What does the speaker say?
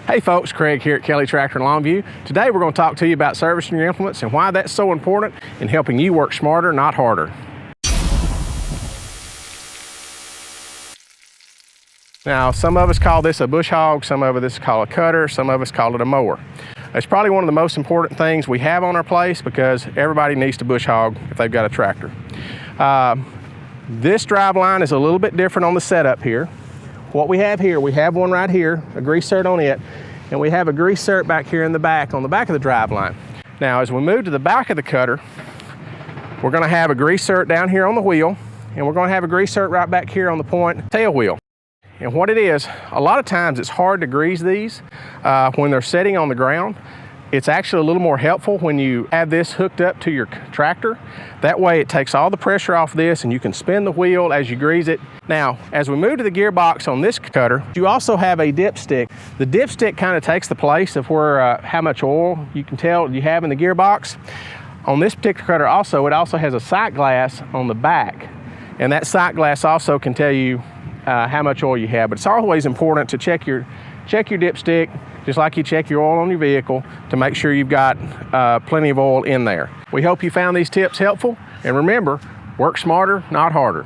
Hey folks, Craig here at Kelly Tractor in Longview. Today we're going to talk to you about servicing your implements and why that's so important in helping you work smarter, not harder. Now, some of us call this a bush hog, some of us call it a cutter, some of us call it a mower. It's probably one of the most important things we have on our place because everybody needs to bush hog if they've got a tractor. This drive line is a little bit different on the setup here. What we have here, we have one right here, a grease cert on it, and we have a grease cert back here in the back, on the back of the drive line. Now, as we move to the back of the cutter, we're gonna have a grease cert down here on the wheel, and we're gonna have a grease cert right back here on the point tail wheel. And what it is, a lot of times it's hard to grease these when they're sitting on the ground. It's actually a little more helpful when you have this hooked up to your tractor. That way it takes all the pressure off this and you can spin the wheel as you grease it. Now, as we move to the gearbox on this cutter, you also have a dipstick. The dipstick kind of takes the place of where how much oil you can tell you have in the gearbox. On this particular cutter also, it also has a sight glass on the back. And that sight glass also can tell you how much oil you have. But it's always important to check your dipstick, just like you check your oil on your vehicle, to make sure you've got plenty of oil in there. We hope you found these tips helpful, and remember, work smarter, not harder.